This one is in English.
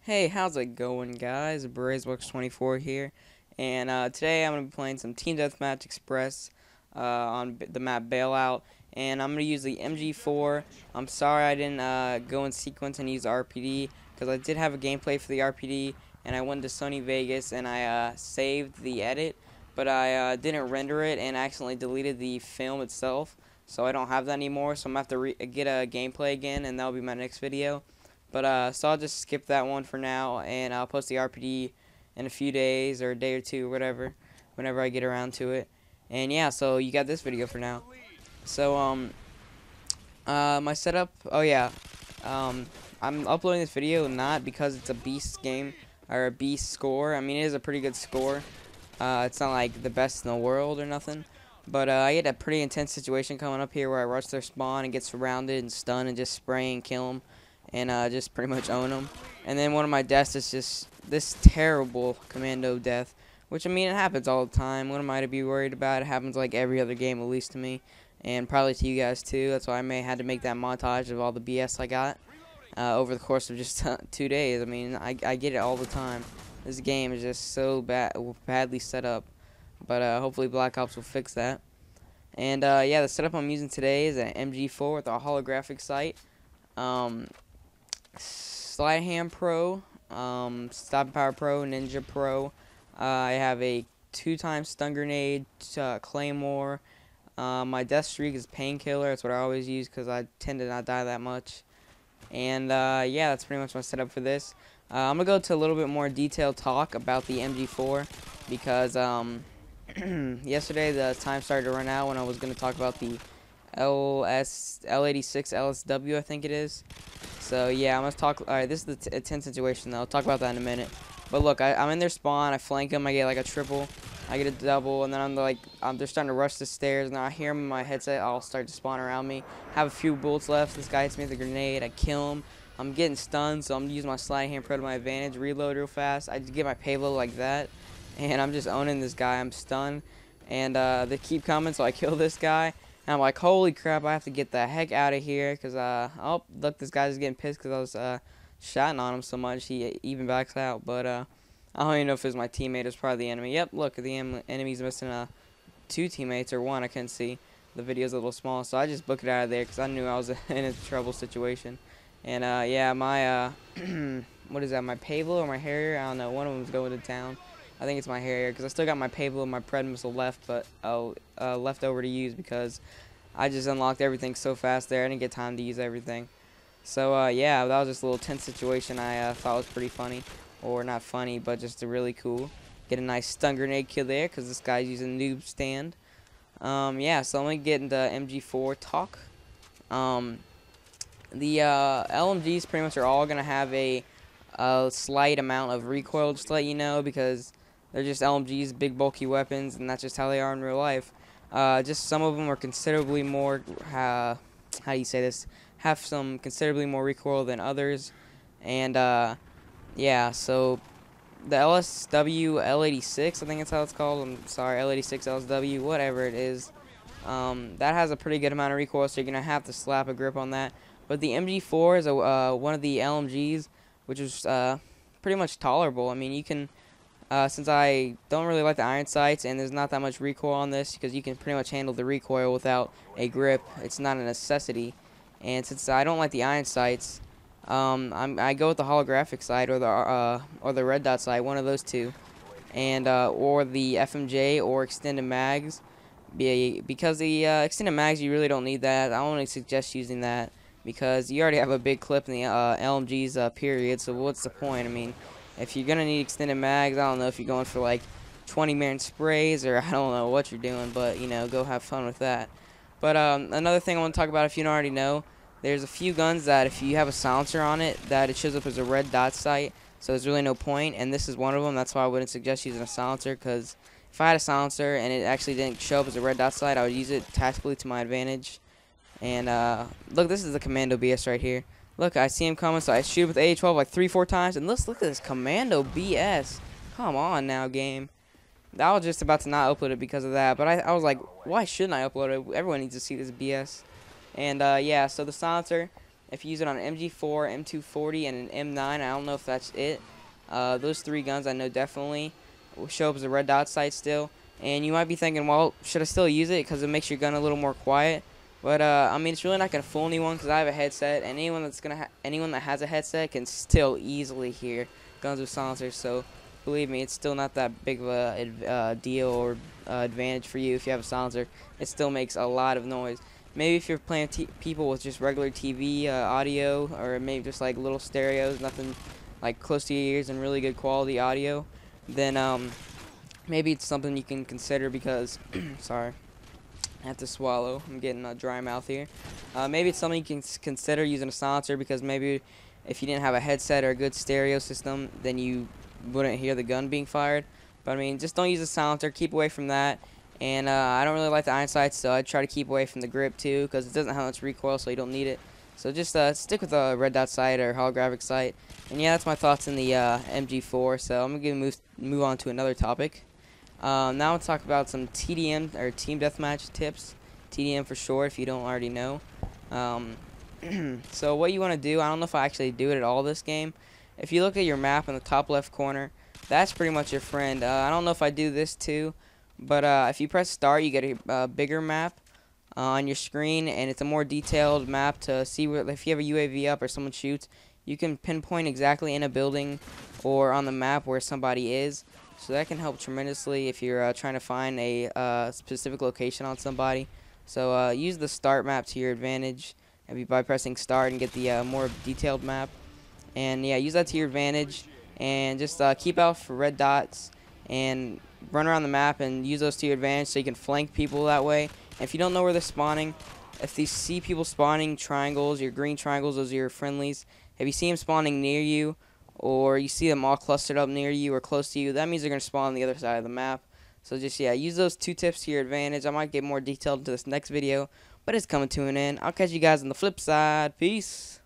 Hey, how's it going, guys? Brazeworks24 here, and today I'm going to be playing some Team Deathmatch Express on the map Bailout, and I'm going to use the MG4. I'm sorry I didn't go in sequence and use the RPD, because I did have a gameplay for the RPD, and I went to Sony Vegas, and I saved the edit, but I didn't render it, and accidentally deleted the film itself, so I don't have that anymore, so I'm going to have to get a gameplay again, and that'll be my next video. But so I'll just skip that one for now, and I'll post the RPD in a few days or a day or two, whatever, whenever I get around to it. And yeah, so you got this video for now. So my setup. Oh yeah, I'm uploading this video not because it's a beast game or a beast score. I mean, it is a pretty good score. It's not like the best in the world or nothing. But I get a pretty intense situation coming up here where I rush their spawn and get surrounded and stunned and just spray and kill them. And just pretty much own them. And then one of my deaths is just this terrible commando death, which, I mean, it happens all the time. What am I to be worried about? It happens like every other game, at least to me, and probably to you guys too. That's why I may have had to make that montage of all the BS I got over the course of just 2 days. I mean, I get it all the time. This game is just so badly set up, but hopefully Black Ops will fix that. And yeah, the setup I'm using today is an MG4 with a holographic sight. Slide Hand Pro, Stop Power Pro, Ninja Pro. I have a 2x stun grenade, Claymore. My death streak is Painkiller. That's what I always use because I tend to not die that much. And yeah, that's pretty much my setup for this. I'm gonna go to a little bit more detailed talk about the MG4 because yesterday the time started to run out when I was gonna talk about the L86 LSW, I think it is. So yeah, I'm gonna talk. All right, this is the tense situation though. I'll talk about that in a minute. But look, I'm in their spawn. I flank them. I get like a triple. I get a double, and then they're starting to rush the stairs. And I hear them in my headset. I'll start to spawn around me. Have a few bullets left. This guy hits me with a grenade. I kill him. I'm getting stunned, so I'm using my slide hand pro to my advantage. Reload real fast. I just get my payload like that, and I'm just owning this guy. I'm stunned, and they keep coming, so I kill this guy. And I'm like, holy crap, I have to get the heck out of here, because, oh, look, this guy's getting pissed because I was, shotting on him so much, he even backs out, but, I don't even know if it was my teammate, it was probably the enemy. Yep, look, the enemy's missing, 2 teammates, or 1, I couldn't see. The video's a little small, so I just booked it out of there, because I knew I was in a trouble situation. And, yeah, my, what is that, my Pavlo or my Harrier? I don't know, one of them's going to town. I think it's my Harrier, because I still got my Pavlo and my Pred missile left, but left over to use because I just unlocked everything so fast there. I didn't get time to use everything. So, yeah, that was just a little tense situation I thought was pretty funny. Or not funny, but just really cool. Get a nice stun grenade kill there because this guy's using noob stand. Yeah, so let me get into MG4 talk. The LMGs pretty much are all going to have a slight amount of recoil, just to let you know, because they're just LMGs, big bulky weapons, and that's just how they are in real life. Just some of them are considerably more, how do you say this, have some considerably more recoil than others. And yeah, so the LSW L86, I think that's how it's called, I'm sorry, L86 LSW, whatever it is, that has a pretty good amount of recoil, so you're going to have to slap a grip on that. But the MG4 is one of the LMGs, which is pretty much tolerable. I mean, you can, since I don't really like the iron sights and there's not that much recoil on this, because you can pretty much handle the recoil without a grip, it's not a necessity. And since I don't like the iron sights, I go with the holographic sight or the red dot sight, one of those two, and or the FMJ or extended mags. Because the extended mags, you really don't need that. I only suggest using that because you already have a big clip in the LMG's period, so what's the point? I mean, if you're going to need extended mags, I don't know if you're going for like 20-man sprays or I don't know what you're doing, but, you know, go have fun with that. But another thing I want to talk about, if you don't already know, there's a few guns that if you have a silencer on it, that it shows up as a red dot sight, so there's really no point, and this is one of them. That's why I wouldn't suggest using a silencer, because if I had a silencer and it actually didn't show up as a red dot sight, I would use it tactically to my advantage. And look, this is the commando BS right here. Look, I see him coming, so I shoot him with A12 like 3-4 times, and look at this commando BS. Come on now, game. I was just about to not upload it because of that, but I was like, why shouldn't I upload it? Everyone needs to see this BS. And yeah, so the silencer, If you use it on an MG4, M240, and an M9, I don't know if that's it. Those 3 guns I know definitely will show up as a red dot sight still. And you might be thinking, well, should I still use it because it makes your gun a little more quiet? But I mean, it's really not gonna fool anyone because I have a headset, and anyone that has a headset can still easily hear guns with silencers. So believe me, it's still not that big of a deal or advantage for you if you have a silencer. It still makes a lot of noise. Maybe if you're playing people with just regular TV audio, or maybe just like little stereos, nothing like close to your ears and really good quality audio, then maybe it's something you can consider because, sorry, I have to swallow. I'm getting a dry mouth here. Maybe it's something you can consider using a silencer because maybe if you didn't have a headset or a good stereo system, then you wouldn't hear the gun being fired. But I mean, just don't use a silencer. Keep away from that. And I don't really like the iron sights, so I try to keep away from the grip too because it doesn't have much recoil, so you don't need it. So just stick with a red dot sight or holographic sight. And yeah, that's my thoughts in the MG4. So I'm gonna move on to another topic. Now I'll talk about some TDM or team deathmatch tips. TDM for short, if you don't already know. So what you want to do, I don't know if I actually do it at all this game. If you look at your map in the top left corner, that's pretty much your friend. I don't know if I do this too, but if you press start, you get a bigger map on your screen, and it's a more detailed map to see if you have a UAV up or someone shoots. You can pinpoint exactly in a building or on the map where somebody is. So that can help tremendously if you're trying to find a specific location on somebody. So use the start map to your advantage by pressing start and get the more detailed map. And yeah, use that to your advantage and just keep out for red dots and run around the map and use those to your advantage so you can flank people that way. And if you don't know where they're spawning, if you see people spawning triangles, your green triangles, those are your friendlies. If you see them spawning near you, or you see them all clustered up near you or close to you, that means they're going to spawn on the other side of the map. So just, yeah, use those 2 tips to your advantage. I might get more detailed into this next video, but it's coming to an end. I'll catch you guys on the flip side. Peace.